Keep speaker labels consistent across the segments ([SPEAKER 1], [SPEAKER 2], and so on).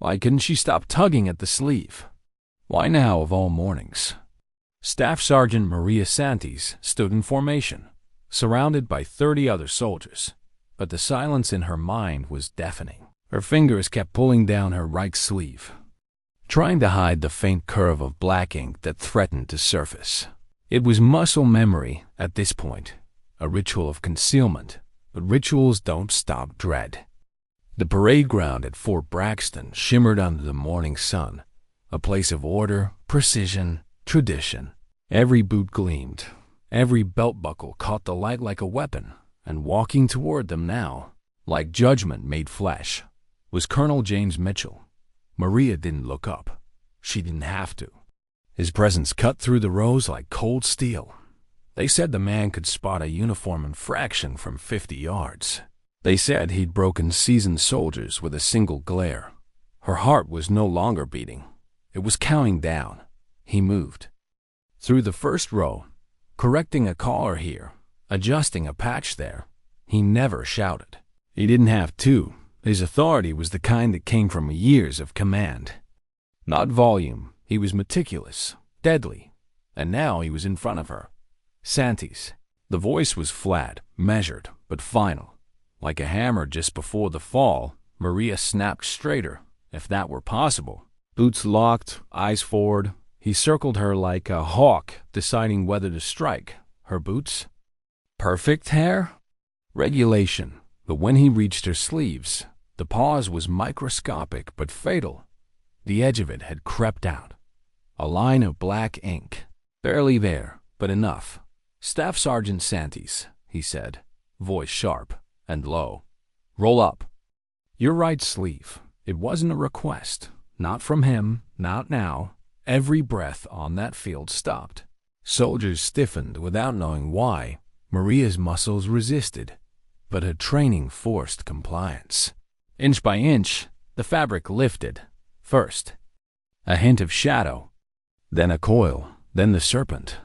[SPEAKER 1] Why couldn't she stop tugging at the sleeve? Why now of all mornings? Staff Sergeant Maria Santis stood in formation, surrounded by 30 other soldiers, but the silence in her mind was deafening. Her fingers kept pulling down her right sleeve, trying to hide the faint curve of black ink that threatened to surface. It was muscle memory at this point, a ritual of concealment, but rituals don't stop dread. The parade ground at Fort Braxton shimmered under the morning sun, a place of order, precision, tradition. Every boot gleamed, every belt buckle caught the light like a weapon, and walking toward them now, like judgment made flesh, was Colonel James Mitchell. Maria didn't look up. She didn't have to. His presence cut through the rows like cold steel. They said the man could spot a uniform infraction from 50 yards. They said he'd broken seasoned soldiers with a single glare. Her heart was no longer beating. It was counting down. He moved through the first row, correcting a collar here, adjusting a patch there. He never shouted. He didn't have to. His authority was the kind that came from years of command. Not volume. He was meticulous, deadly. And now he was in front of her. Santis. The voice was flat, measured, but final. Like a hammer just before the fall, Maria snapped straighter, if that were possible. Boots locked, eyes forward. He circled her like a hawk, deciding whether to strike. Her boots? Perfect hair? Regulation. But when he reached her sleeves, the pause was microscopic but fatal. The edge of it had crept out. A line of black ink. Barely there, but enough. Staff Sergeant Santis, he said, voice sharp and low. Roll up. Your right sleeve. It wasn't a request. Not from him, not now. Every breath on that field stopped. Soldiers stiffened without knowing why. Maria's muscles resisted, but her training forced compliance. Inch by inch, the fabric lifted. First, a hint of shadow, then a coil, then the serpent.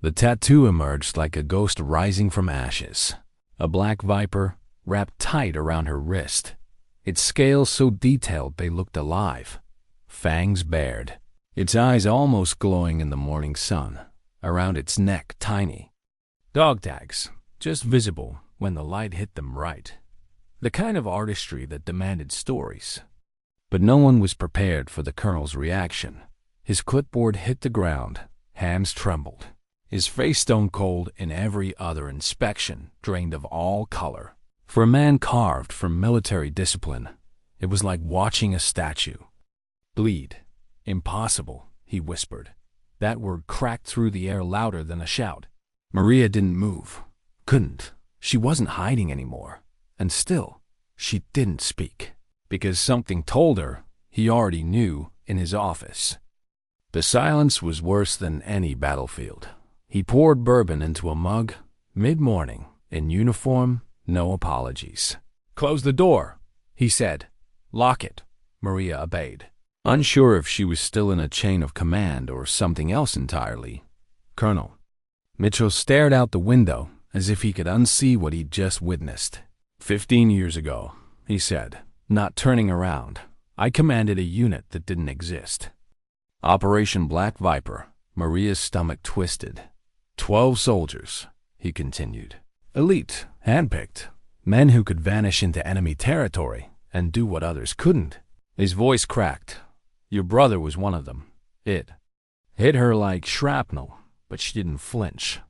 [SPEAKER 1] The tattoo emerged like a ghost rising from ashes. A black viper wrapped tight around her wrist, its scales so detailed they looked alive, fangs bared, its eyes almost glowing in the morning sun, around its neck tiny. Dog tags, just visible when the light hit them right. The kind of artistry that demanded stories. But no one was prepared for the colonel's reaction. His clipboard hit the ground, hands trembled. His face stone cold in every other inspection, drained of all color. For a man carved from military discipline, it was like watching a statue. Bleed. Impossible, he whispered. That word cracked through the air louder than a shout. Maria didn't move. Couldn't. She wasn't hiding anymore. And still, she didn't speak. Because something told her he already knew in his office. The silence was worse than any battlefield. He poured bourbon into a mug, mid-morning, in uniform, no apologies. Close the door, he said. Lock it. Maria obeyed. Unsure if she was still in a chain of command or something else entirely. Colonel. Mitchell stared out the window as if he could unsee what he'd just witnessed. 15 years ago, he said, not turning around, I commanded a unit that didn't exist. Operation Black Viper. Maria's stomach twisted. 12 soldiers, he continued. Elite, handpicked, men who could vanish into enemy territory and do what others couldn't. His voice cracked. Your brother was one of them. It hit her like shrapnel, but she didn't flinch.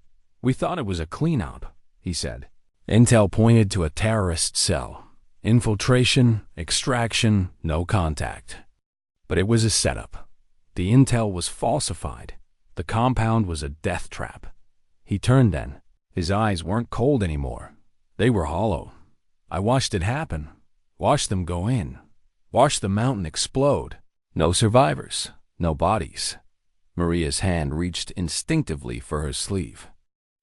[SPEAKER 1] We thought it was a clean-out, he said. Intel pointed to a terrorist cell. Infiltration, extraction, no contact. But it was a setup. The intel was falsified. The compound was a death trap. He turned then. His eyes weren't cold anymore. They were hollow. I watched it happen. Watched them go in. Watched the mountain explode. No survivors. No bodies. Maria's hand reached instinctively for her sleeve.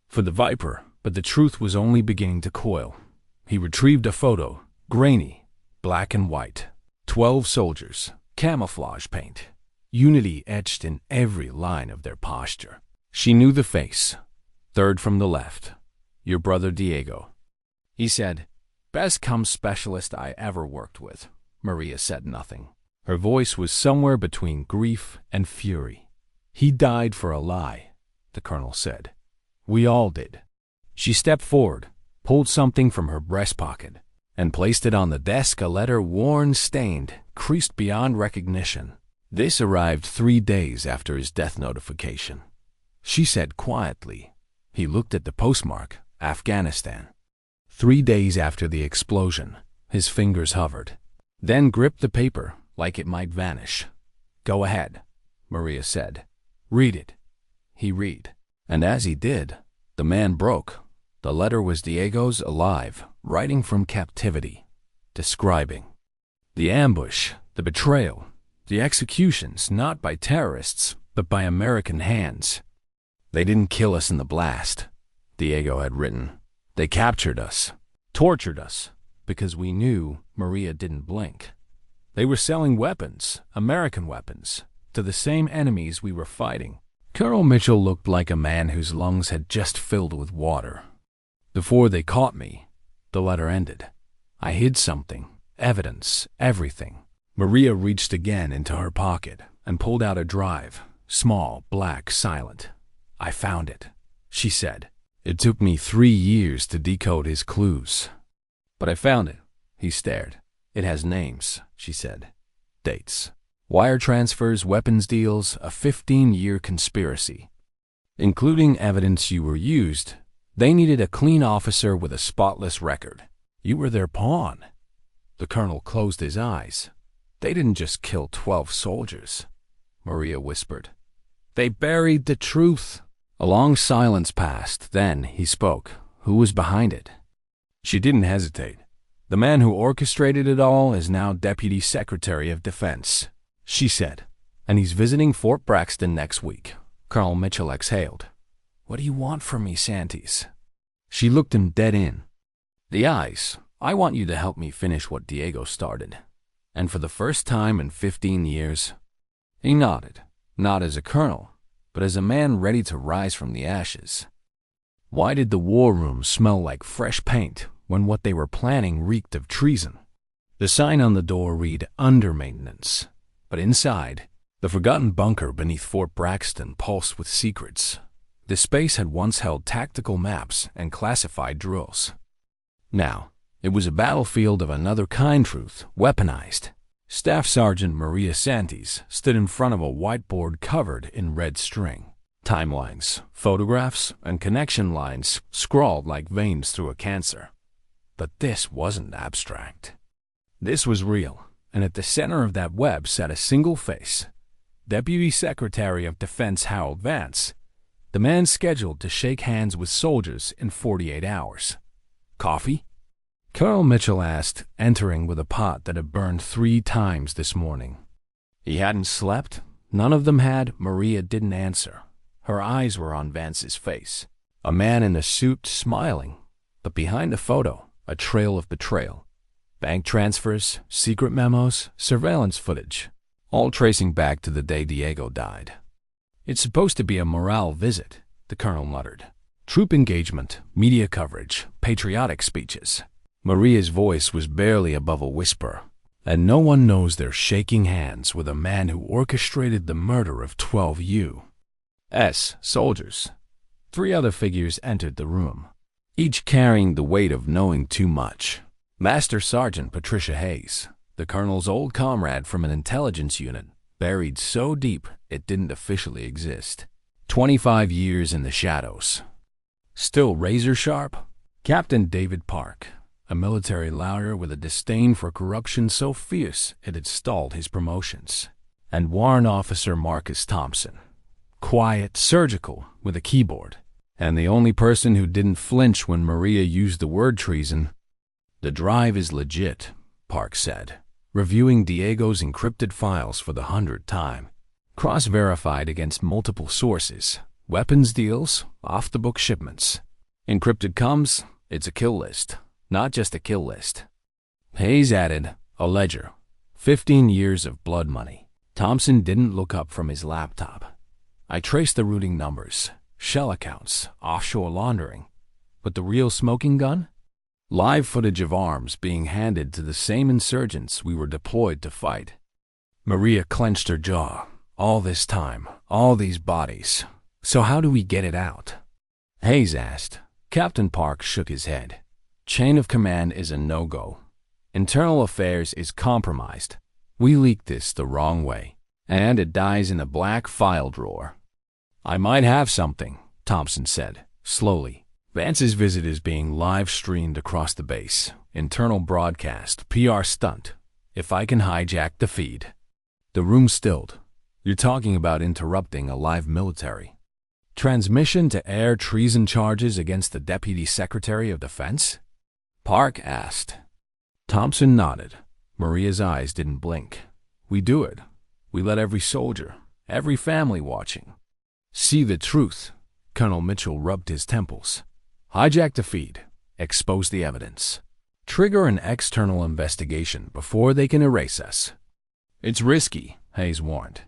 [SPEAKER 1] For the Viper, but the truth was only beginning to coil. He retrieved a photo, grainy, black and white. 12 soldiers, camouflage paint. Unity etched in every line of their posture. She knew the face. Third from the left. Your brother Diego. He said, best comm specialist I ever worked with. Maria said nothing. Her voice was somewhere between grief and fury. "He died for a lie," the colonel said. "We all did." She stepped forward, pulled something from her breast pocket, and placed it on the desk, a letter worn, stained, creased beyond recognition. This arrived 3 days after his death notification. She said quietly. He looked at the postmark, Afghanistan. 3 days after the explosion, his fingers hovered, then gripped the paper like it might vanish. "Go ahead," Maria said. "Read it." He read, and as he did, the man broke. The letter was Diego's alive, writing from captivity, describing the ambush, the betrayal, the executions not by terrorists, but by American hands. "They didn't kill us in the blast," Diego had written. "They captured us, tortured us, because we knew Maria didn't blink. They were selling weapons, American weapons, to the same enemies we were fighting." Colonel Mitchell looked like a man whose lungs had just filled with water. "Before they caught me," the letter ended, "I hid something, evidence, everything." Maria reached again into her pocket and pulled out a drive, small, black, silent. "I found it," she said. "It took me 3 years to decode his clues. But I found it." He stared. "It has names," she said. "Dates. Wire transfers, weapons deals, a 15-year conspiracy. Including evidence you were used. They needed a clean officer with a spotless record. You were their pawn." The colonel closed his eyes. "They didn't just kill 12 soldiers," Maria whispered. "They buried the truth." A long silence passed. Then he spoke. "Who was behind it?" She didn't hesitate. "The man who orchestrated it all is now Deputy Secretary of Defense," she said. "And he's visiting Fort Braxton next week." Colonel Mitchell exhaled. "What do you want from me, Santis?" She looked him dead in the eyes. "I want you to help me finish what Diego started. And for the first time in 15 years, he nodded, not as a colonel, but as a man ready to rise from the ashes. Why did the war room smell like fresh paint when what they were planning reeked of treason? The sign on the door read "Under Maintenance," but inside, the forgotten bunker beneath Fort Braxton pulsed with secrets. The space had once held tactical maps and classified drills. Now, it was a battlefield of another kind, truth, weaponized. Staff Sergeant Maria Santis stood in front of a whiteboard covered in red string. Timelines, photographs, and connection lines scrawled like veins through a cancer. But this wasn't abstract. This was real, and at the center of that web sat a single face. Deputy Secretary of Defense Harold Vance, the man scheduled to shake hands with soldiers in 48 hours. "Coffee?" Colonel Mitchell asked, entering with a pot that had burned 3 times this morning. He hadn't slept. None of them had. Maria didn't answer. Her eyes were on Vance's face. A man in a suit smiling, but behind the photo, a trail of betrayal. Bank transfers, secret memos, surveillance footage, all tracing back to the day Diego died. "It's supposed to be a morale visit," the colonel muttered. "Troop engagement, media coverage, patriotic speeches." Maria's voice was barely above a whisper. "And no one knows they're shaking hands with a man who orchestrated the murder of 12 U.S. soldiers." 3 other figures entered the room, each carrying the weight of knowing too much. Master Sergeant Patricia Hayes, the colonel's old comrade from an intelligence unit, buried so deep it didn't officially exist. 25 years in the shadows. Still razor sharp. Captain David Park, a military lawyer with a disdain for corruption so fierce it had stalled his promotions. And Warrant Officer Marcus Thompson, quiet, surgical, with a keyboard, and the only person who didn't flinch when Maria used the word treason. "The drive is legit," Park said, reviewing Diego's encrypted files for the 100th time. Cross-verified against multiple sources, weapons deals, off-the-book shipments. Encrypted comes, it's a kill list, not just a kill list. Hayes added, a ledger, 15 years of blood money. Thompson didn't look up from his laptop. "I traced the routing numbers, shell accounts, offshore laundering. But the real smoking gun? Live footage of arms being handed to the same insurgents we were deployed to fight. Maria clenched her jaw. All this time, all these bodies. So how do we get it out? Hayes asked. Captain Park shook his head. Chain of command is a no-go. Internal affairs is compromised. We leaked this the wrong way, and it dies in a black file drawer. I might have something, Thompson said, slowly. Vance's visit is being live-streamed across the base. Internal broadcast, PR stunt. If I can hijack the feed. The room stilled. You're talking about interrupting a live military transmission to air treason charges against the Deputy Secretary of Defense? Park asked. Thompson nodded. Maria's eyes didn't blink. We do it. We let every soldier, every family watching, see the truth. Colonel Mitchell rubbed his temples. Hijack the feed. Expose the evidence. Trigger an external investigation before they can erase us. It's risky, Hayes warned.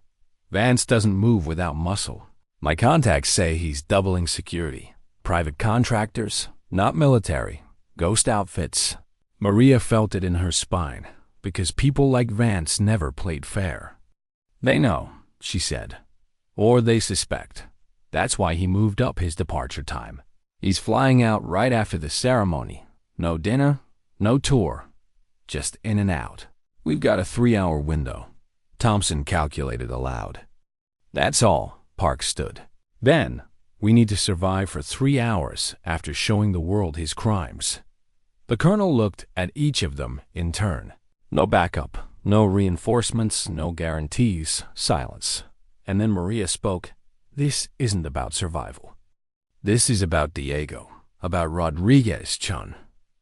[SPEAKER 1] Vance doesn't move without muscle. My contacts say he's doubling security. Private contractors, not military. Ghost outfits. Maria felt it in her spine, because people like Vance never played fair. They know, she said. Or they suspect. That's why he moved up his departure time. He's flying out right after the ceremony. No dinner, no tour. Just in and out. We've got a 3-hour window. Thompson calculated aloud. That's all. Park stood. Then, we need to survive for 3 hours after showing the world his crimes. The colonel looked at each of them in turn. No backup, no reinforcements, no guarantees, silence. And then Maria spoke. This isn't about survival. This is about Diego, about Rodriguez, Chun.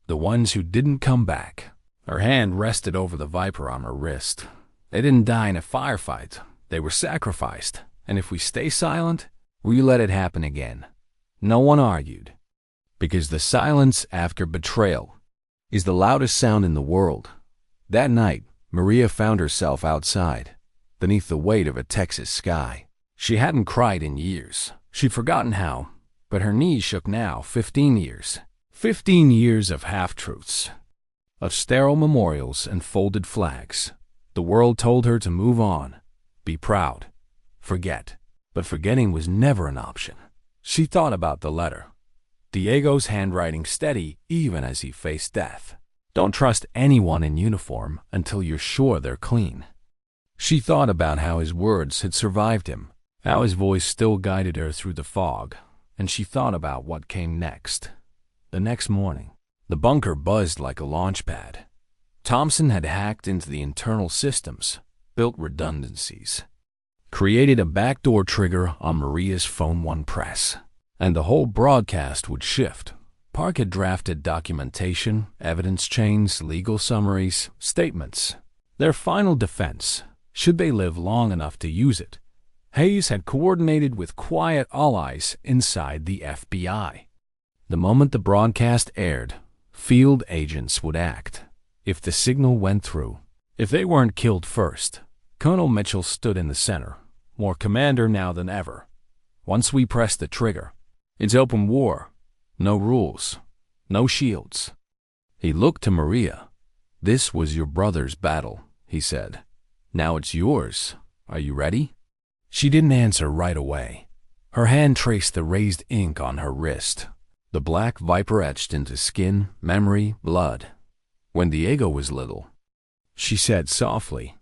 [SPEAKER 1] The ones who didn't come back. Her hand rested over the viper on her wrist. They didn't die in a firefight. They were sacrificed. And if we stay silent, we let it happen again. No one argued. Because the silence after betrayal is the loudest sound in the world. That night, Maria found herself outside, beneath the weight of a Texas sky. She hadn't cried in years. She'd forgotten how, but her knees shook now. 15 years. 15 years of half-truths, of sterile memorials and folded flags. The world told her to move on, be proud, forget. But forgetting was never an option. She thought about the letter. Diego's handwriting steady even as he faced death. Don't trust anyone in uniform until you're sure they're clean. She thought about how his words had survived him, how his voice still guided her through the fog, and she thought about what came next. The next morning, the bunker buzzed like a launch pad. Thompson had hacked into the internal systems, built redundancies, created a backdoor trigger on Maria's Phone 1 press, and the whole broadcast would shift. Park had drafted documentation, evidence chains, legal summaries, statements. Their final defense, should they live long enough to use it. Hayes had coordinated with quiet allies inside the FBI. The moment the broadcast aired, field agents would act. If the signal went through, if they weren't killed first. Colonel Mitchell stood in the center, more commander now than ever. Once we press the trigger, it's open war. No rules, no shields. He looked to Maria. This was your brother's battle, he said. Now it's yours. Are you ready? She didn't answer right away. Her hand traced the raised ink on her wrist. The black viper etched into skin, memory, blood. When Diego was little, she said softly,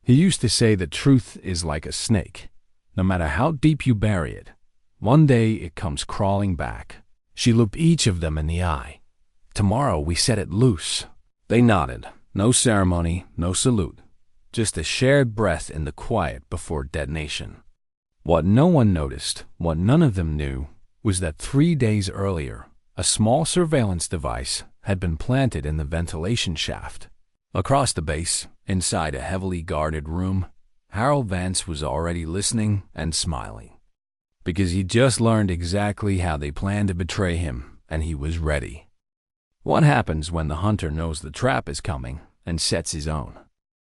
[SPEAKER 1] he used to say that truth is like a snake. No matter how deep you bury it, one day it comes crawling back. She looked each of them in the eye. Tomorrow we set it loose. They nodded. No ceremony, no salute. Just a shared breath in the quiet before detonation. What no one noticed, what none of them knew, was that 3 days earlier, a small surveillance device had been planted in the ventilation shaft. Across the base, inside a heavily guarded room, Harold Vance was already listening and smiling. Because he'd just learned exactly how they planned to betray him, and he was ready. What happens when the hunter knows the trap is coming and sets his own?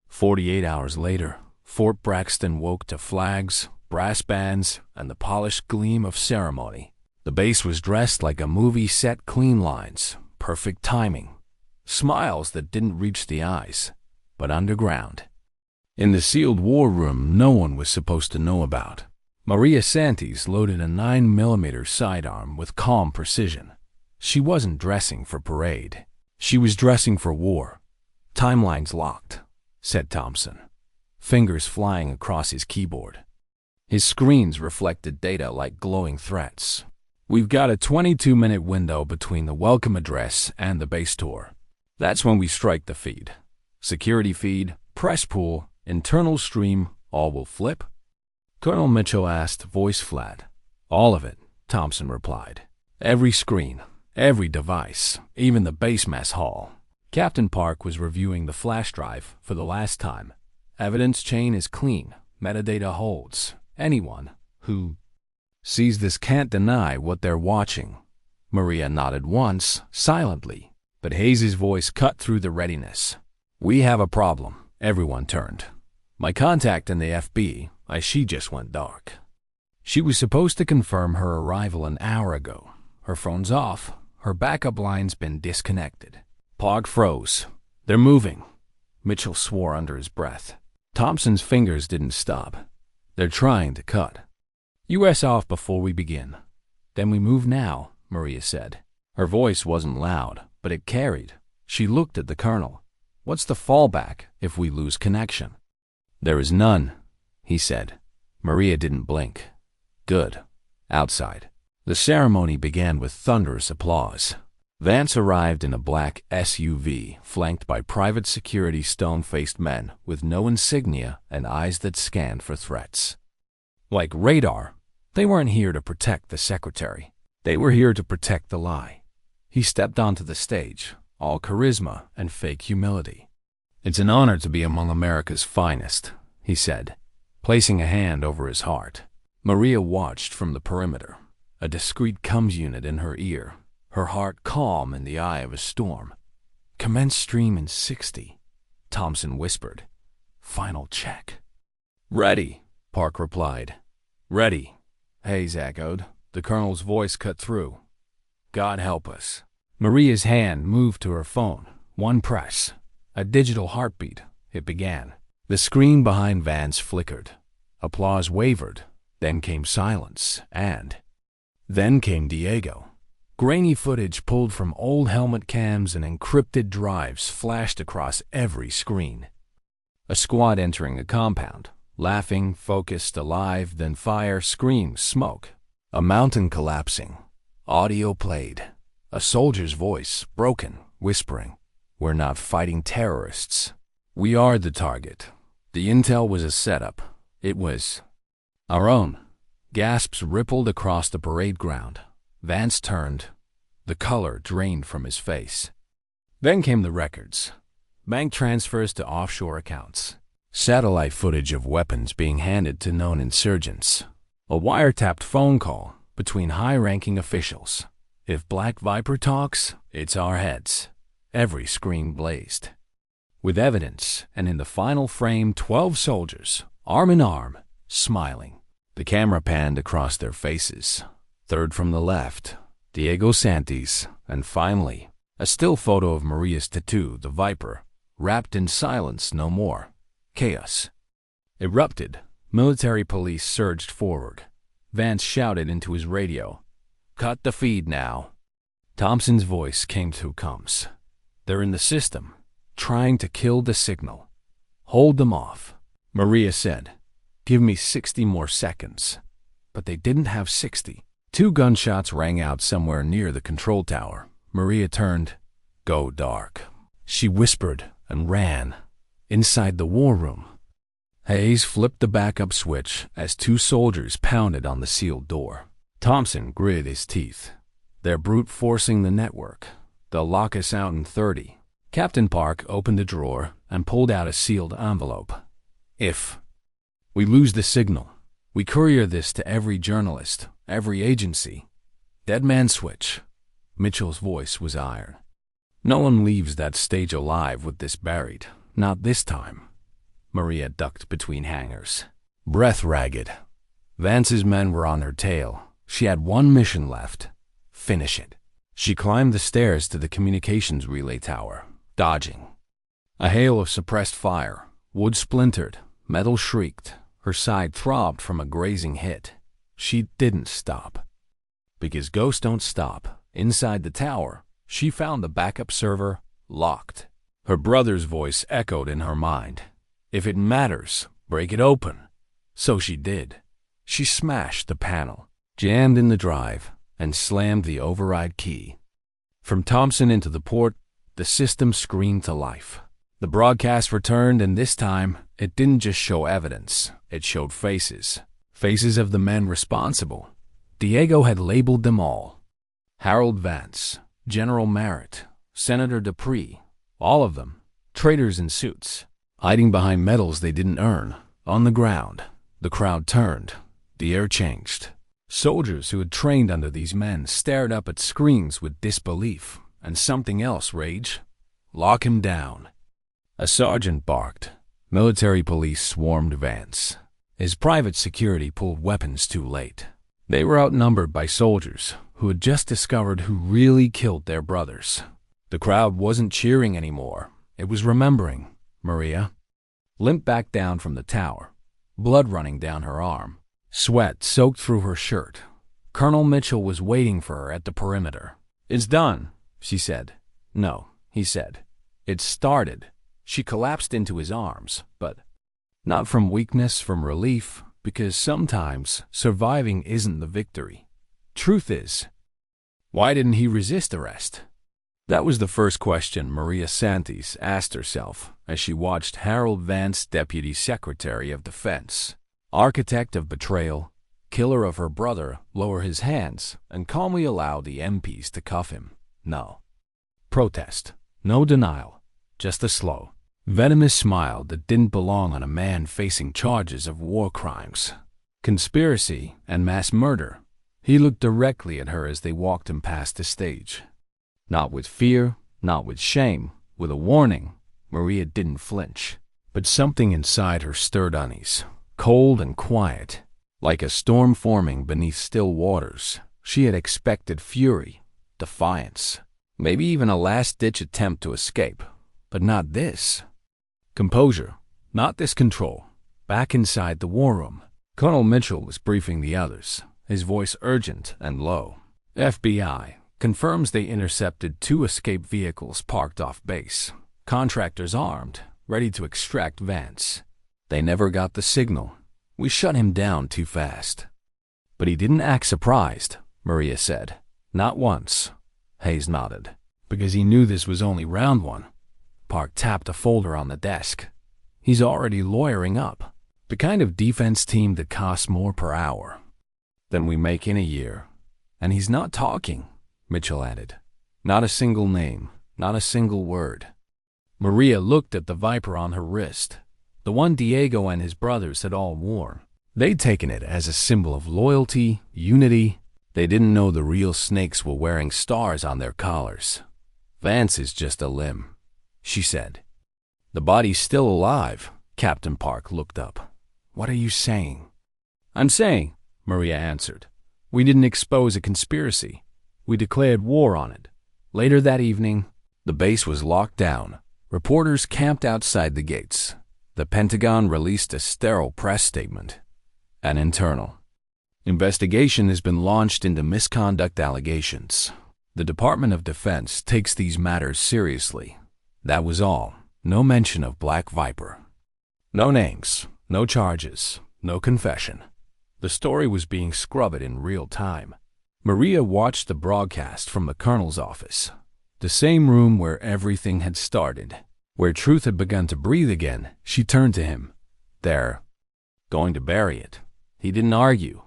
[SPEAKER 1] 48 hours later, Fort Braxton woke to flags, brass bands, and the polished gleam of ceremony. The base was dressed like a movie set, clean lines, perfect timing, smiles that didn't reach the eyes, but underground. in the sealed war room no one was supposed to know about. Maria Santis loaded a 9mm sidearm with calm precision. She wasn't dressing for parade. She was dressing for war. "Timeline's locked," said Thompson, fingers flying across his keyboard. His screens reflected data like glowing threats. "We've got a 22-minute window between the welcome address and the base tour. That's when we strike the feed. Security feed, press pool, internal stream, all will flip?" Colonel Mitchell asked, voice flat. "All of it," Thompson replied. "Every screen, every device, even the base mess hall." Captain Park was reviewing the flash drive for the last time. "Evidence chain is clean. Metadata holds. Anyone who sees this can't deny what they're watching." Maria nodded once, silently, but Hayes' voice cut through the readiness. "We have a problem." Everyone turned. "My contact in the FB, she just went dark. She was supposed to confirm her arrival an hour ago. Her phone's off. Her backup line's been disconnected." Park froze. "They're moving." Mitchell swore under his breath. Thompson's fingers didn't stop. "They're trying to cut US off before we begin. Then we move now," Maria said. Her voice wasn't loud, but it carried. She looked at the colonel. "What's the fallback if we lose connection?" "There is none," he said. Maria didn't blink. "Good." Outside, the ceremony began with thunderous applause. Vance arrived in a black SUV flanked by private security stone-faced men with no insignia and eyes that scanned for threats. Like radar, they weren't here to protect the secretary. They were here to protect the lie. He stepped onto the stage, all charisma and fake humility. "It's an honor to be among America's finest," he said, placing a hand over his heart. Maria watched from the perimeter, a discreet comms unit in her ear, her heart calm in the eye of a storm. "Commence stream in 60, Thompson whispered. "Final check." "Ready," Park replied. "Ready," Hayes echoed. The colonel's voice cut through. "God help us." Maria's hand moved to her phone. One press. A digital heartbeat. It began. The screen behind Vance flickered. Applause wavered. Then came silence, and then came Diego. Grainy footage pulled from old helmet cams and encrypted drives flashed across every screen. A squad entering a compound, laughing, focused, alive, then fire, screams, smoke. A mountain collapsing. Audio played. A soldier's voice, broken, whispering, "We're not fighting terrorists. We are the target." The intel was a setup. It was our own. Gasps rippled across the parade ground. Vance turned. The color drained from his face. Then came the records. Bank transfers to offshore accounts. Satellite footage of weapons being handed to known insurgents. A wiretapped phone call between high-ranking officials. If Black Viper talks, it's our heads. Every screen blazed. With evidence, and in the final frame, 12 soldiers, arm in arm, smiling. The camera panned across their faces. Third from the left, Diego Santis, and finally, a still photo of Maria's tattoo, the Viper, wrapped in silence no more. Chaos erupted. Military police surged forward. Vance shouted into his radio, "Cut the feed now." Thompson's voice came through comms. "They're in the system, trying to kill the signal. Hold them off." Maria said, "Give me 60 more seconds." But they didn't have 60. 2 gunshots rang out somewhere near the control tower. Maria turned. "Go dark," she whispered, and ran. Inside the war room, Hayes flipped the backup switch as 2 soldiers pounded on the sealed door. Thompson gritted his teeth. "They're brute forcing the network. They'll lock us out in 30. Captain Park opened a drawer and pulled out a sealed envelope. "If we lose the signal, we courier this to every journalist, every agency. Dead man switch." Mitchell's voice was iron. "No one leaves that stage alive with this buried. Not this time." Maria ducked between hangars, breath ragged. Vance's men were on her tail. She had one mission left. Finish it. She climbed the stairs to the communications relay tower, dodging. A hail of suppressed fire, Wood splintered, metal shrieked, her side throbbed from a grazing hit. She didn't stop. Because ghosts don't stop. Inside the tower, she found the backup server locked. Her brother's voice echoed in her mind. If it matters, break it open. So she did. She smashed the panel, jammed in the drive, and slammed the override key. From Thompson into the port, the system screamed to life. The broadcast returned, and this time, it didn't just show evidence. It showed faces. Faces of the men responsible. Diego had labeled them all. Harold Vance, General Merritt, Senator Dupree, all of them, traitors in suits, hiding behind medals they didn't earn. On the ground, the crowd turned. The air changed. Soldiers who had trained under these men stared up at screens with disbelief, and something else raged. Lock him down. A sergeant barked. Military police swarmed Vance. His private security pulled weapons too late. They were outnumbered by soldiers who had just discovered who really killed their brothers. The crowd wasn't cheering anymore. It was remembering. Maria limped back down from the tower, blood running down her arm. Sweat soaked through her shirt. Colonel Mitchell was waiting for her at the perimeter. "It's done," she said. "No," he said. "It started." She collapsed into his arms, but not from weakness, from relief, because sometimes surviving isn't the victory. Truth is, why didn't he resist arrest? That was the first question Maria Santis asked herself as she watched Harold Vance, Deputy Secretary of Defense, architect of betrayal, killer of her brother, lower his hands and calmly allow the MPs to cuff him. No protest, no denial, just a slow, venomous smile that didn't belong on a man facing charges of war crimes, conspiracy, and mass murder. He looked directly at her as they walked him past the stage. Not with fear, not with shame, with a warning. Maria didn't flinch, but something inside her stirred unease, cold and quiet, like a storm forming beneath still waters. She had expected fury, defiance, maybe even a last-ditch attempt to escape, but not this. Composure, not this control. Back inside the war room, Colonel Mitchell was briefing the others, his voice urgent and low. FBI confirms they intercepted 2 escape vehicles parked off base. Contractors armed, ready to extract Vance. They never got the signal. We shut him down too fast. But he didn't act surprised, Maria said. Not once. Hayes nodded, because he knew this was only round 1. Park tapped a folder on the desk. He's already lawyering up. The kind of defense team that costs more per hour than we make in a year. And he's not talking, Mitchell added. Not a single name, not a single word. Maria looked at the viper on her wrist, the one Diego and his brothers had all worn. They'd taken it as a symbol of loyalty, unity. They didn't know the real snakes were wearing stars on their collars. Vance is just a limb, she said. The body's still alive. Captain Park looked up. What are you saying? I'm saying, Maria answered, we didn't expose a conspiracy. We declared war on it. Later that evening, the base was locked down. Reporters camped outside the gates. The Pentagon released a sterile press statement. An internal investigation has been launched into misconduct allegations. The Department of Defense takes these matters seriously. That was all. No mention of Black Viper. No names, no charges, no confession. The story was being scrubbed in real time. Maria watched the broadcast from the colonel's office, the same room where everything had started, where truth had begun to breathe again. She turned to him. They're going to bury it. He didn't argue.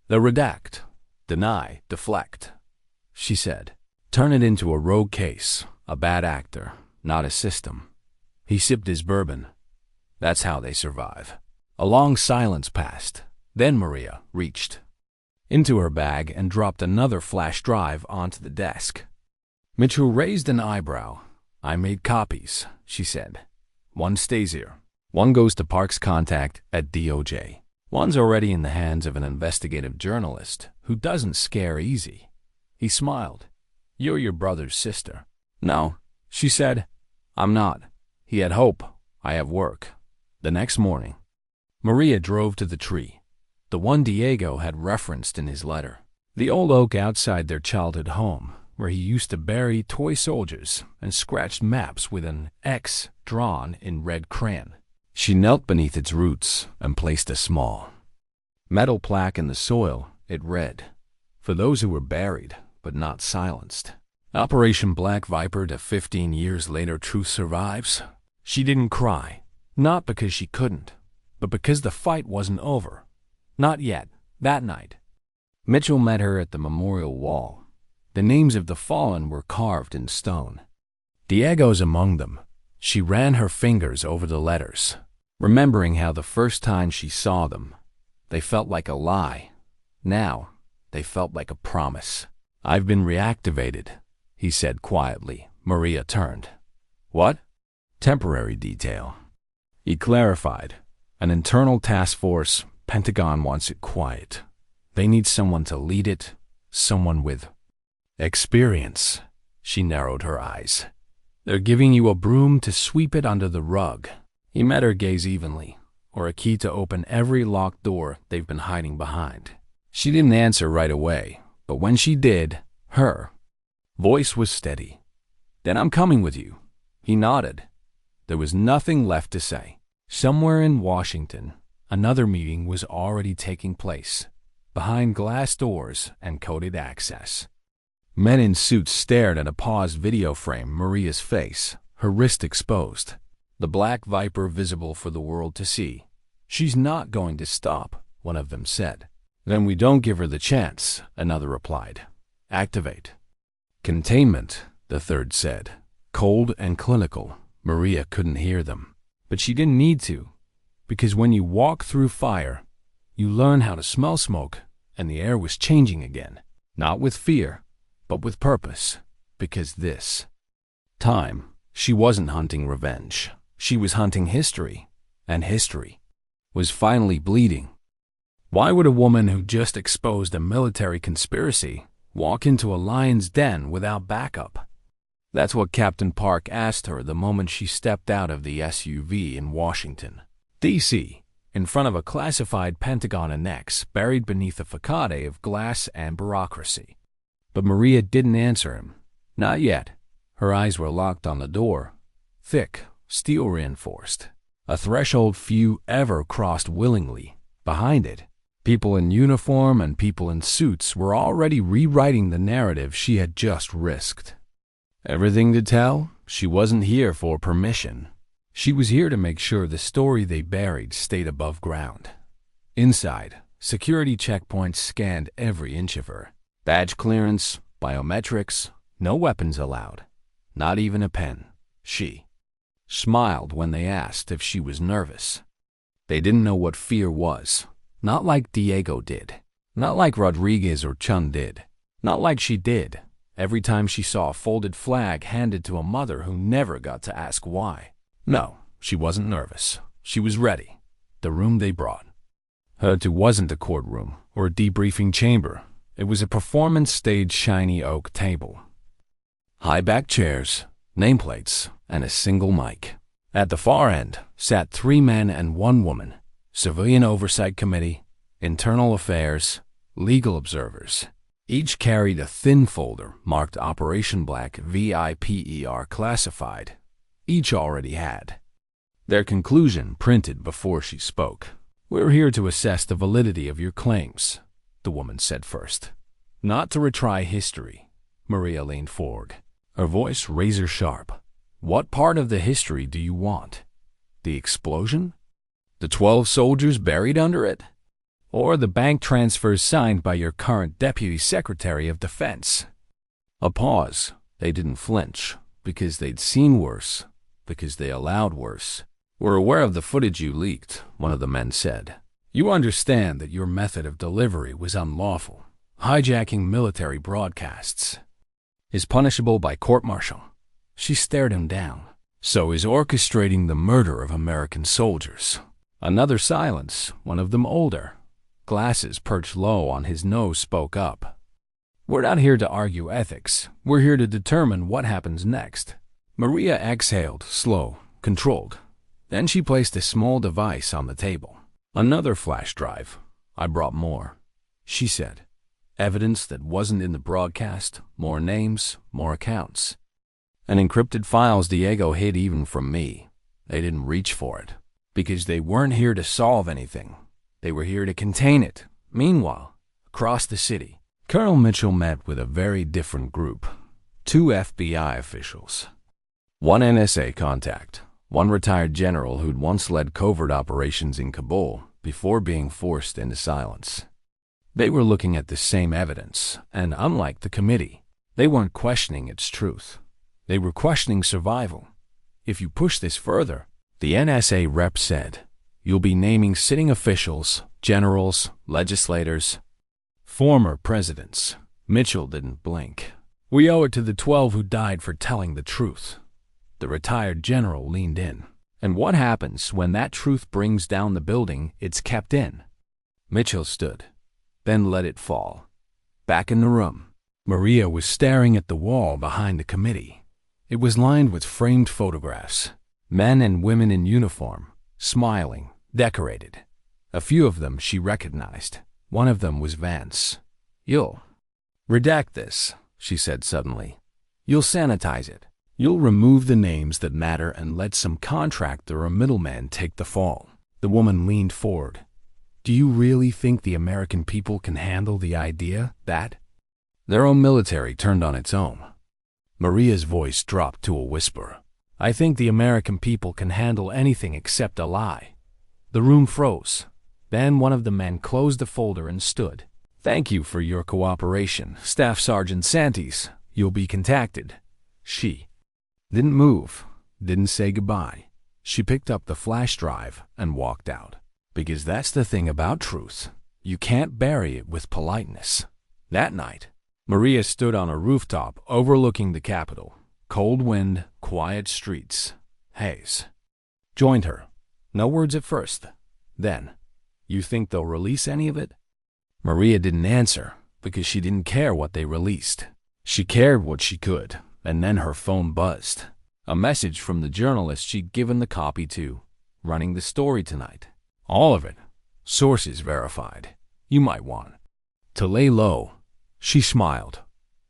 [SPEAKER 1] They'll redact, deny, deflect, she said. Turn it into a rogue case, a bad actor, not a system. He sipped his bourbon. That's how they survive. A long silence passed. Then Maria reached into her bag and dropped another flash drive onto the desk. Mitchell raised an eyebrow. I made copies, she said. One stays here. One goes to Park's contact at DOJ. One's already in the hands of an investigative journalist who doesn't scare easy. He smiled. You're your brother's sister. No, she said. I'm not. He had hope. I have work. The next morning, Maria drove to the tree, the one Diego had referenced in his letter. The old oak outside their childhood home, where he used to bury toy soldiers and scratched maps with an X drawn in red crayon. She knelt beneath its roots and placed a small metal plaque in the soil. It read, "For those who were buried but not silenced." Operation Black Viper to 15 years later, truth survives. She didn't cry, not because she couldn't, but because the fight wasn't over. Not yet. That night, Mitchell met her at the memorial wall. The names of the fallen were carved in stone. Diego's among them. She ran her fingers over the letters, remembering how the first time she saw them, they felt like a lie. Now, they felt like a promise. "I've been reactivated," he said quietly. Maria turned. "What?" "Temporary detail." He clarified. "An internal task force. Pentagon wants it quiet. They need someone to lead it, someone with experience." She narrowed her eyes. "They're giving you a broom to sweep it under the rug." He met her gaze evenly, or a key to open every locked door they've been hiding behind. She didn't answer right away, but when she did, her voice was steady. "Then I'm coming with you." He nodded. There was nothing left to say. Somewhere in Washington, another meeting was already taking place, behind glass doors and coded access. Men in suits stared at a paused video frame, Maria's face, her wrist exposed, the black viper visible for the world to see. "She's not going to stop," one of them said. "Then we don't give her the chance," another replied. "Activate." "Containment," the third said, cold and clinical. Maria couldn't hear them, but she didn't need to, because when you walk through fire, you learn how to smell smoke, and the air was changing again, not with fear, but with purpose, because this time, she wasn't hunting revenge. She was hunting history, and history was finally bleeding. Why would a woman who just exposed a military conspiracy walk into a lion's den without backup? That's what Captain Park asked her the moment she stepped out of the SUV in Washington, D.C., in front of a classified Pentagon annex buried beneath a facade of glass and bureaucracy. But Maria didn't answer him. Not yet. Her eyes were locked on the door, thick, steel-reinforced, a threshold few ever crossed willingly. Behind it, people in uniform and people in suits were already rewriting the narrative she had just risked. Everything to tell? She wasn't here for permission. She was here to make sure the story they buried stayed above ground. Inside, security checkpoints scanned every inch of her. Badge clearance, biometrics, no weapons allowed. Not even a pen. She smiled when they asked if she was nervous. They didn't know what fear was. Not like Diego did. Not like Rodriguez or Chun did. Not like she did every time she saw a folded flag handed to a mother who never got to ask why. No, she wasn't nervous. She was ready. The room they brought her to wasn't a courtroom or a debriefing chamber. It was a performance stage, shiny oak table. High-back chairs, nameplates, and a single mic. At the far end sat 3 men and 1 woman. Civilian Oversight Committee, Internal Affairs, legal observers. Each carried a thin folder marked Operation Black VIPER classified. Each already had their conclusion printed before she spoke. "We're here to assess the validity of your claims," the woman said first. "Not to retry history." Maria leaned forward, her voice razor-sharp. "What part of the history do you want? The explosion? The 12 soldiers buried under it? Or the bank transfers signed by your current Deputy Secretary of Defense?" A pause. They didn't flinch, because they'd seen worse, because they allowed worse. "We're aware of the footage you leaked," one of the men said. "You understand that your method of delivery was unlawful. Hijacking military broadcasts is punishable by court-martial." She stared him down. "So is orchestrating the murder of American soldiers." Another silence, one of them older, glasses perched low on his nose, spoke up. "We're not here to argue ethics. We're here to determine what happens next." Maria exhaled, slow, controlled. Then she placed a small device on the table. Another flash drive. I brought more, she said. Evidence that wasn't in the broadcast, more names, more accounts. And encrypted files Diego hid even from me. They didn't reach for it, because they weren't here to solve anything. They were here to contain it. Meanwhile, across the city, Colonel Mitchell met with a very different group. 2 FBI officials. 1 NSA contact. 1 retired general who'd once led covert operations in Kabul before being forced into silence. They were looking at the same evidence, and unlike the committee, they weren't questioning its truth. They were questioning survival. If you push this further, the NSA rep said, you'll be naming sitting officials, generals, legislators, former presidents. Mitchell didn't blink. We owe it to the 12 who died for telling the truth. The retired general leaned in. And what happens when that truth brings down the building it's kept in? Mitchell stood, then let it fall. Back in the room, Maria was staring at the wall behind the committee. It was lined with framed photographs. Men and women in uniform, smiling, decorated. A few of them she recognized. One of them was Vance. You'll redact this, she said suddenly. You'll sanitize it. You'll remove the names that matter and let some contractor or middleman take the fall. The woman leaned forward. Do you really think the American people can handle the idea that their own military turned on its own? Maria's voice dropped to a whisper. I think the American people can handle anything except a lie. The room froze. Then one of the men closed the folder and stood. Thank you for your cooperation, Staff Sergeant Santis. You'll be contacted. She didn't move, didn't say goodbye. She picked up the flash drive and walked out. Because that's the thing about truth. You can't bury it with politeness. That night, Maria stood on a rooftop overlooking the Capitol. Cold wind, quiet streets, haze. Joined her. No words at first. Then, you think they'll release any of it? Maria didn't answer because she didn't care what they released. She cared what she could. And then her phone buzzed. A message from the journalist she'd given the copy to, running the story tonight. All of it. Sources verified. You might want to lay low. She smiled.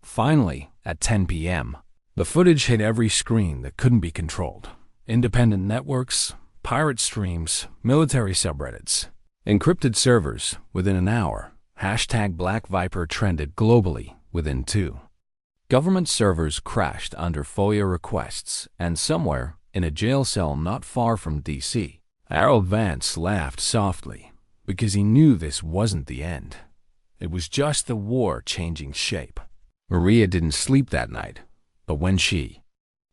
[SPEAKER 1] Finally, at 10 p.m., the footage hit every screen that couldn't be controlled. Independent networks, pirate streams, military subreddits, encrypted servers within an hour. #Black Viper trended globally within 2. Government servers crashed under FOIA requests, and somewhere in a jail cell not far from D.C., Harold Vance laughed softly because he knew this wasn't the end. It was just the war changing shape. Maria didn't sleep that night, but when she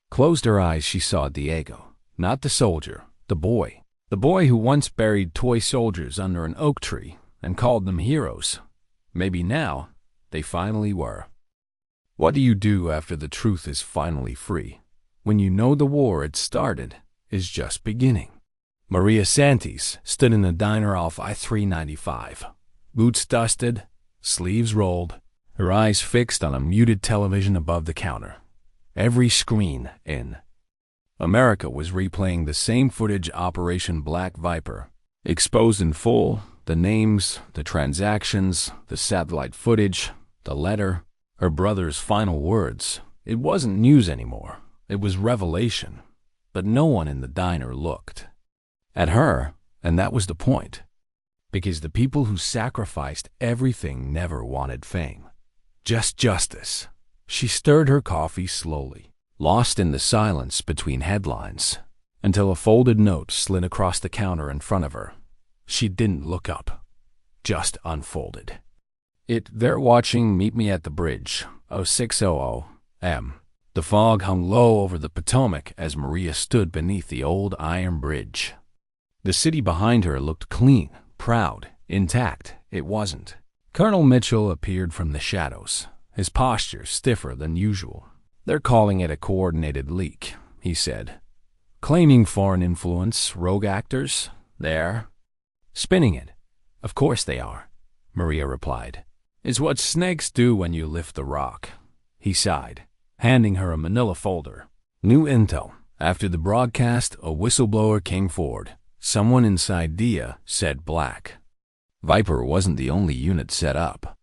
[SPEAKER 1] closed her eyes, she saw Diego, not the soldier, the boy who once buried toy soldiers under an oak tree and called them heroes. Maybe now they finally were. What do you do after the truth is finally free, when you know the war it started is just beginning? Maria Santis stood in a diner off I-395, boots dusted, sleeves rolled, her eyes fixed on a muted television above the counter. Every screen in America was replaying the same footage Operation Black Viper, exposed in full, the names, the transactions, the satellite footage, the letter, her brother's final words. It wasn't news anymore. It was revelation. But no one in the diner looked at her, and that was the point. Because the people who sacrificed everything never wanted fame. Just justice. She stirred her coffee slowly, lost in the silence between headlines, until a folded note slid across the counter in front of her. She didn't look up, just unfolded. They're watching Meet Me at the Bridge, 0600 M. The fog hung low over the Potomac as Maria stood beneath the old iron bridge. The city behind her looked clean, proud, intact. It wasn't. Colonel Mitchell appeared from the shadows, his posture stiffer than usual. They're calling it a coordinated leak, he said. Claiming foreign influence, rogue actors, they're spinning it. Of course they are, Maria replied. It's what snakes do when you lift the rock. He sighed, handing her a manila folder. New intel, After the broadcast, a whistleblower came forward. Someone inside DIA said black. Viper wasn't the only unit set up.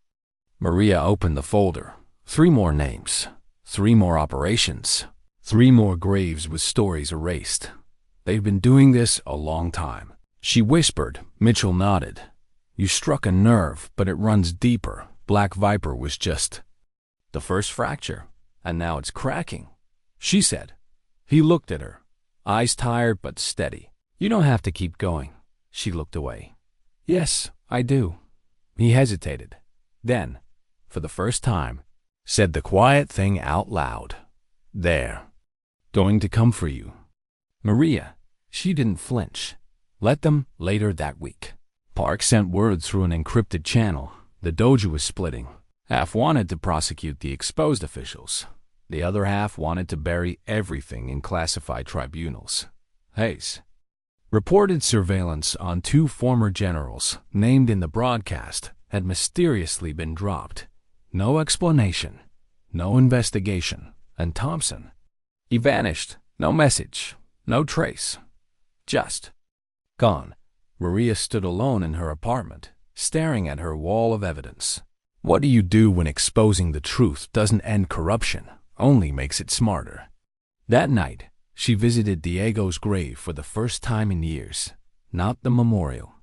[SPEAKER 1] Maria opened the folder. 3 more names. 3 more operations. 3 more graves with stories erased. They've been doing this a long time. She whispered. Mitchell nodded. You struck a nerve, but it runs deeper. Black Viper was just the first fracture, and now it's cracking, she said. He looked at her, eyes tired but steady. You don't have to keep going. She looked away. Yes, I do. He hesitated. Then, for the first time, said the quiet thing out loud. They're going to come for you. Maria, she didn't flinch. Let them later that week. Park sent word through an encrypted channel. The dojo was splitting. Half wanted to prosecute the exposed officials. The other half wanted to bury everything in classified tribunals. Hayes reported surveillance on 2 former generals named in the broadcast had mysteriously been dropped. No explanation, no investigation, and Thompson, he vanished. No message, no trace. Just gone. Maria stood alone in her apartment, staring at her wall of evidence. What do you do when exposing the truth doesn't end corruption, only makes it smarter? That night, she visited Diego's grave for the first time in years. Not the memorial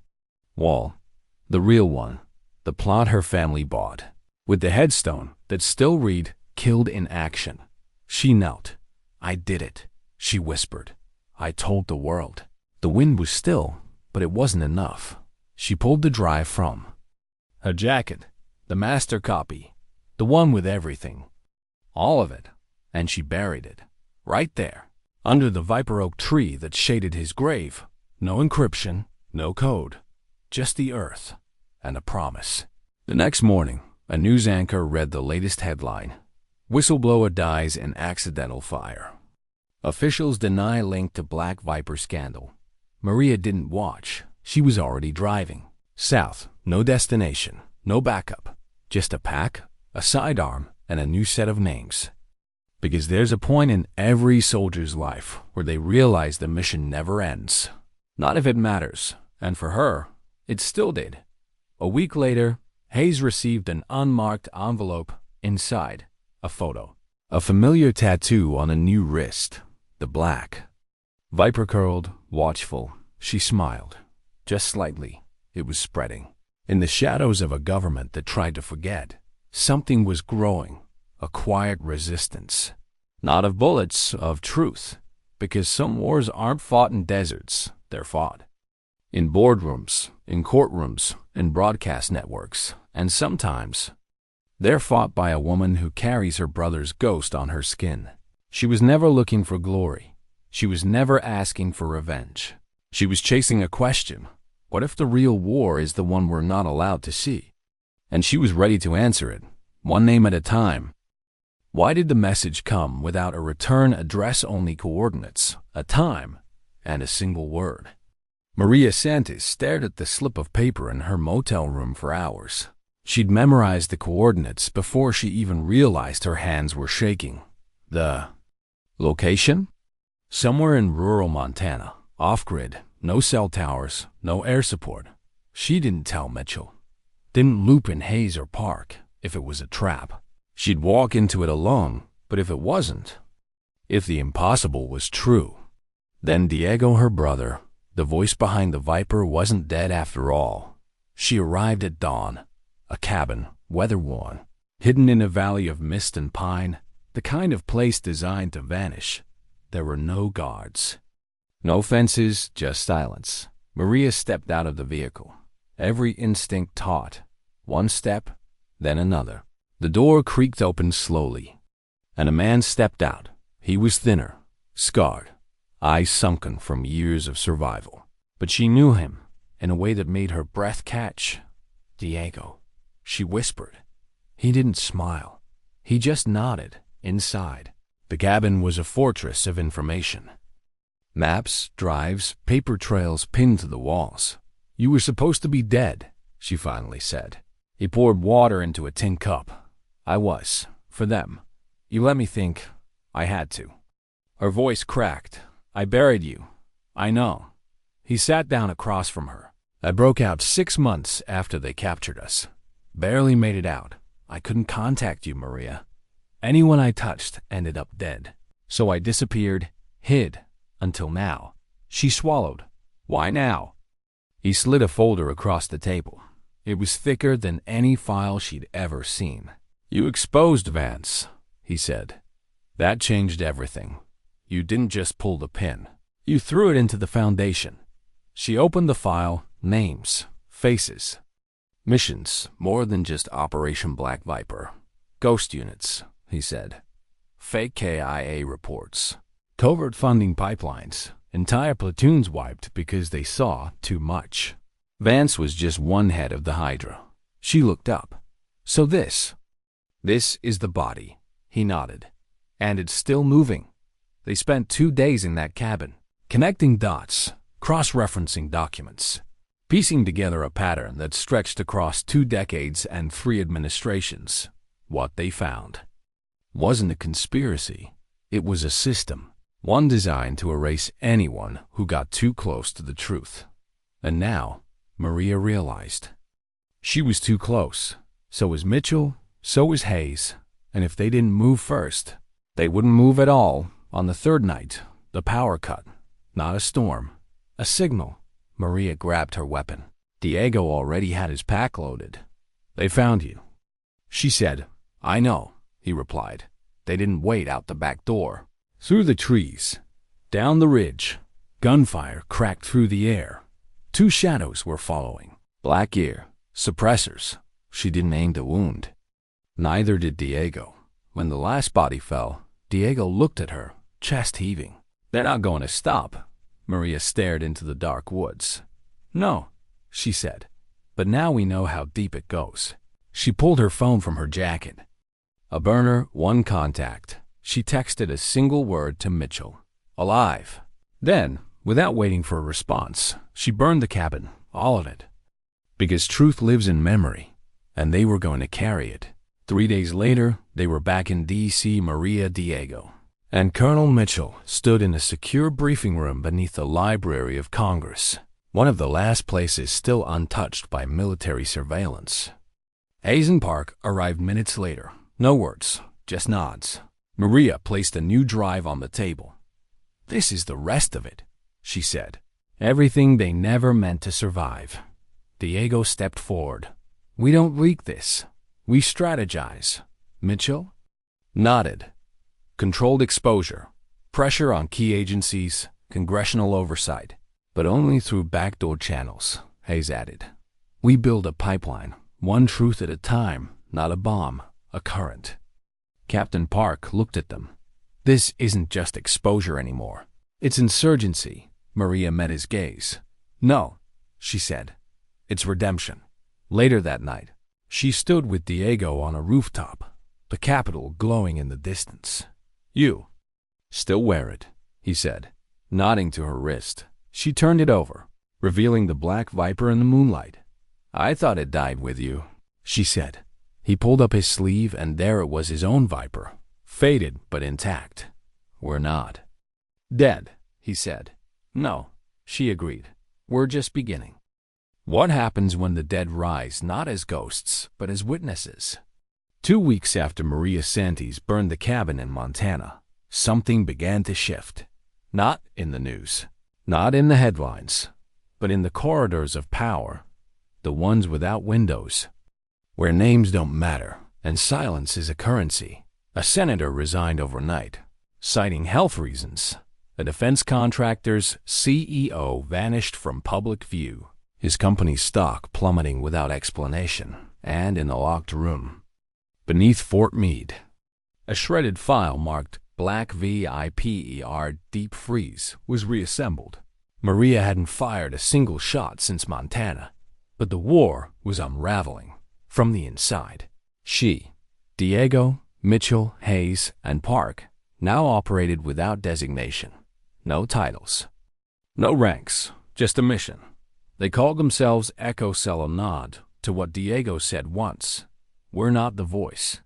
[SPEAKER 1] wall, the real one, the plot her family bought, with the headstone that still read, Killed in Action. She knelt. I did it, she whispered. I told the world. The wind was still, but it wasn't enough. She pulled the drive from her jacket, the master copy, the one with everything, all of it, and she buried it, right there, under the viper oak tree that shaded his grave. No encryption, no code, just the earth and a promise. The next morning, a news anchor read the latest headline. Whistleblower dies in accidental fire. Officials deny link to Black Viper scandal. Maria didn't watch. She was already driving. South, no destination, no backup. Just a pack, a sidearm, and a new set of names. Because there's a point in every soldier's life where they realize the mission never ends. Not if it matters, and for her, it still did. A week later, Hayes received an unmarked envelope. Inside, a photo. A familiar tattoo on a new wrist, the black. Viper curled, watchful, she smiled. Just slightly, it was spreading. In the shadows of a government that tried to forget, something was growing, a quiet resistance. Not of bullets, of truth, because some wars aren't fought in deserts, they're fought in boardrooms, in courtrooms, in broadcast networks, and sometimes they're fought by a woman who carries her brother's ghost on her skin. She was never looking for glory. She was never asking for revenge. She was chasing a question. What if the real war is the one we're not allowed to see? And she was ready to answer it, one name at a time. Why did the message come without a return address, only coordinates, a time, and a single word? Maria Santos stared at the slip of paper in her motel room for hours. She'd memorized the coordinates before she even realized her hands were shaking. The location? Somewhere in rural Montana, off-grid, no cell towers, no air support. She didn't tell Mitchell. Didn't loop in Hayes or Park if it was a trap. She'd walk into it alone, but if it wasn't, if the impossible was true, then Diego, her brother, the voice behind the Viper, wasn't dead after all. She arrived at dawn, a cabin, weather-worn, hidden in a valley of mist and pine, the kind of place designed to vanish. There were no guards. No fences, just silence. Maria stepped out of the vehicle, every instinct taut. One step, then another. The door creaked open slowly, and a man stepped out. He was thinner, scarred, eyes sunken from years of survival. But she knew him in a way that made her breath catch. Diego, she whispered. He didn't smile. He just nodded. Inside, the cabin was a fortress of information. Maps, drives, paper trails pinned to the walls. You were supposed to be dead, she finally said. He poured water into a tin cup. I was, for them. You let me think I had to. Her voice cracked. I buried you. I know. He sat down across from her. I broke out 6 months after they captured us. Barely made it out. I couldn't contact you, Maria. Anyone I touched ended up dead. So I disappeared, hid, until now. She swallowed. Why now? He slid a folder across the table. It was thicker than any file she'd ever seen. You exposed Vance, he said. That changed everything. You didn't just pull the pin. You threw it into the foundation. She opened the file, names, faces. Missions, more than just Operation Black Viper. Ghost units, he said. Fake KIA reports. Covert funding pipelines. Entire platoons wiped because they saw too much. Vance was just one head of the Hydra. She looked up. So this is the body. He nodded. And it's still moving. They spent 2 days in that cabin, connecting dots, cross-referencing documents, piecing together a pattern that stretched across 2 decades and 3 administrations. What they found wasn't a conspiracy. It was a system, one designed to erase anyone who got too close to the truth. And now, Maria realized. She was too close. So was Mitchell, so was Hayes, and if they didn't move first, they wouldn't move at all. On the 3rd night, the power cut. Not a storm. A signal. Maria grabbed her weapon. Diego already had his pack loaded. They found you. She said, I know, he replied. They didn't wait out the back door. Through the trees. Down the ridge. Gunfire cracked through the air. 2 shadows were following. Black gear. Suppressors. She didn't aim to wound. Neither did Diego. When the last body fell, Diego looked at her, chest heaving. They're not going to stop. Maria stared into the dark woods. No, she said. But now we know how deep it goes. She pulled her phone from her jacket. A burner, 1 contact. She texted a single word to Mitchell. Alive. Then, without waiting for a response, she burned the cabin, all of it. Because truth lives in memory, and they were going to carry it. 3 days later, they were back in D.C. Maria, Diego, and Colonel Mitchell stood in a secure briefing room beneath the Library of Congress, one of the last places still untouched by military surveillance. Hayes and Park arrived minutes later. No words, just nods. Maria placed a new drive on the table. This is the rest of it, she said. Everything they never meant to survive. Diego stepped forward. We don't leak this. We strategize. Mitchell nodded. Controlled exposure. Pressure on key agencies. Congressional oversight. But only through backdoor channels, Hayes added. We build a pipeline, one truth at a time, not a bomb, a current. Captain Park looked at them. This isn't just exposure anymore. It's insurgency. Maria met his gaze. No, she said. It's redemption. Later that night, she stood with Diego on a rooftop, the Capitol glowing in the distance. You still wear it, he said, nodding to her wrist. She turned it over, revealing the Black Viper in the moonlight. I thought it died with you, she said. He pulled up his sleeve, and there it was, his own Viper, faded but intact. We're not dead, he said. No, she agreed. We're just beginning. What happens when the dead rise not as ghosts, but as witnesses? 2 weeks after Maria Santis burned the cabin in Montana, something began to shift. Not in the news, not in the headlines, but in the corridors of power, the ones without windows, where names don't matter and silence is a currency. A senator resigned overnight, citing health reasons. A defense contractor's CEO vanished from public view, his company's stock plummeting without explanation, and in a locked room beneath Fort Meade, a shredded file marked Black VIPER Deep Freeze was reassembled. Maria hadn't fired a single shot since Montana, but the war was unraveling from the inside. She, Diego, Mitchell, Hayes, and Park now operated without designation. No titles, no ranks, just a mission. They called themselves Echo, Cell, a nod to what Diego said once. We're not the voice.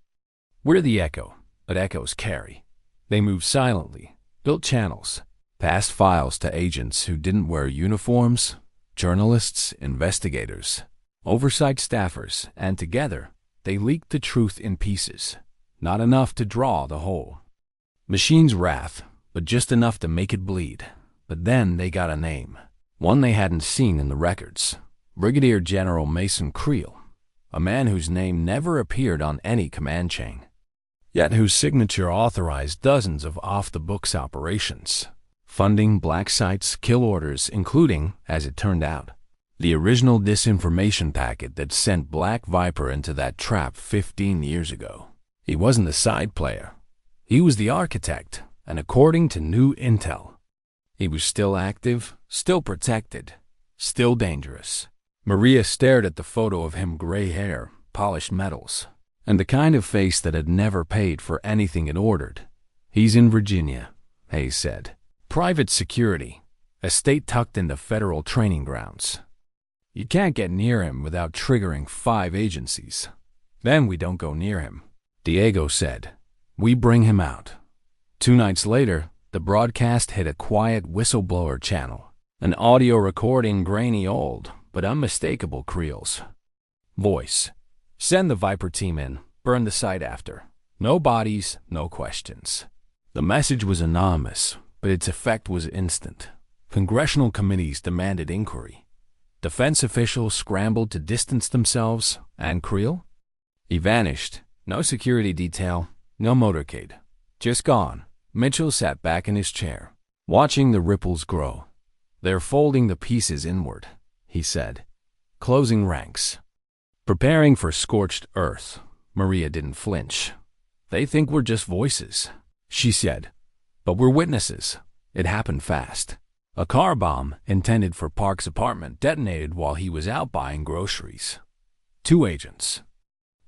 [SPEAKER 1] We're the echo, but echoes carry. They move silently, built channels, passed files to agents who didn't wear uniforms, journalists, investigators, oversight staffers, and together, they leaked the truth in pieces, not enough to draw the whole. Machine's wrath, but just enough to make it bleed. But then they got a name, one they hadn't seen in the records. Brigadier General Mason Creel, a man whose name never appeared on any command chain, yet whose signature authorized dozens of off-the-books operations, funding black sites, kill orders, including, as it turned out, the original disinformation packet that sent Black Viper into that trap 15 years ago. He wasn't a side player. He was the architect, and according to new intel, he was still active, still protected, still dangerous. Maria stared at the photo of him, gray hair, polished metals, and the kind of face that had never paid for anything it ordered. He's in Virginia, Hayes said. Private security, a state tucked into federal training grounds. You can't get near him without triggering 5 agencies. Then we don't go near him, Diego said. We bring him out. 2 nights later, the broadcast hit a quiet whistleblower channel, an audio recording, grainy old, but unmistakable Creel's voice. Send the Viper team in, burn the site after. No bodies, no questions. The message was anonymous, but its effect was instant. Congressional committees demanded inquiry. Defense officials scrambled to distance themselves, and Creel? He vanished. No security detail, no motorcade. Just gone. Mitchell sat back in his chair, watching the ripples grow. They're folding the pieces inward, he said. Closing ranks. Preparing for scorched earth. Maria didn't flinch. They think we're just voices, she said. But we're witnesses. It happened fast. A car bomb intended for Park's apartment detonated while he was out buying groceries. 2 agents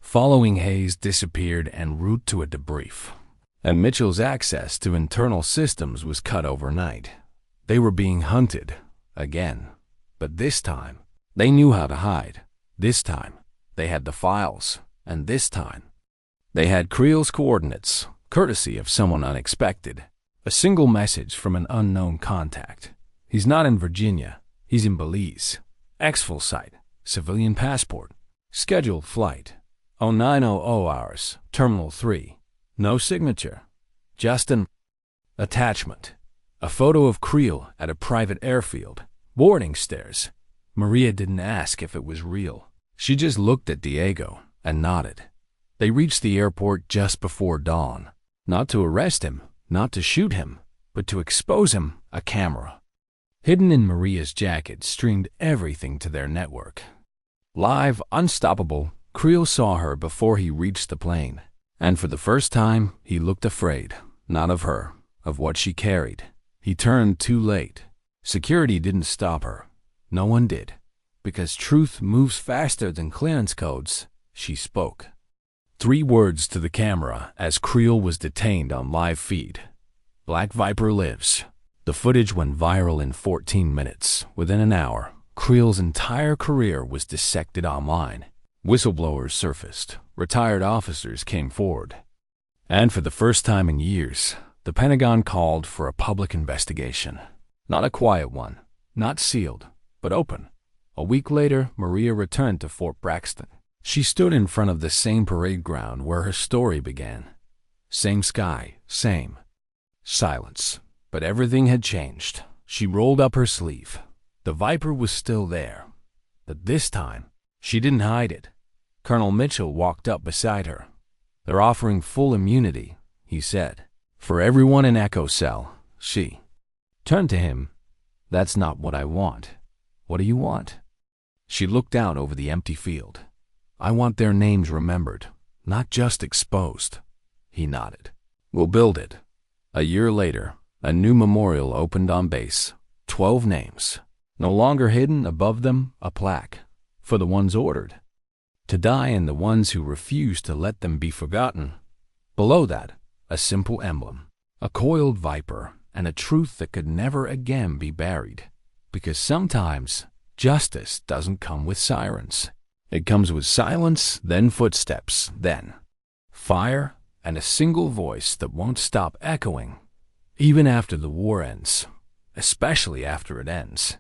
[SPEAKER 1] following Hayes disappeared en route to a debrief, and Mitchell's access to internal systems was cut overnight. They were being hunted again, but this time they knew how to hide. This time they had the files, and this time they had Creel's coordinates, courtesy of someone unexpected. A single message from an unknown contact. He's not in Virginia. He's in Belize. Exfil site. Civilian passport. Scheduled flight. 0900 hours. Terminal 3. No signature. Just an attachment. A photo of Creel at a private airfield. Boarding stairs. Maria didn't ask if it was real. She just looked at Diego and nodded. They reached the airport just before dawn. Not to arrest him. Not to shoot him, but to expose him, a camera. Hidden in Maria's jacket streamed everything to their network. Live, unstoppable, Creel saw her before he reached the plane. And for the first time, he looked afraid, not of her, of what she carried. He turned too late. Security didn't stop her. No one did. Because truth moves faster than clearance codes, she spoke. 3 words to the camera as Creel was detained on live feed. Black Viper lives. The footage went viral in 14 minutes. Within an hour, Creel's entire career was dissected online. Whistleblowers surfaced. Retired officers came forward. And for the first time in years, the Pentagon called for a public investigation. Not a quiet one, not sealed, but open. A week later, Maria returned to Fort Braxton. She stood in front of the same parade ground where her story began. Same sky, same silence. But everything had changed. She rolled up her sleeve. The Viper was still there. But this time, she didn't hide it. Colonel Mitchell walked up beside her. They're offering full immunity, he said. For everyone in Echo Cell, she turned to him. That's not what I want. What do you want? She looked out over the empty field. I want their names remembered, not just exposed. He nodded. We'll build it. A year later, a new memorial opened on base. 12 names. No longer hidden above them, a plaque. For the ones ordered to die and the ones who refused to let them be forgotten. Below that, a simple emblem. A coiled viper and a truth that could never again be buried. Because sometimes, justice doesn't come with sirens. It comes with silence, then footsteps, then fire, and a single voice that won't stop echoing Even after the war ends, especially after it ends,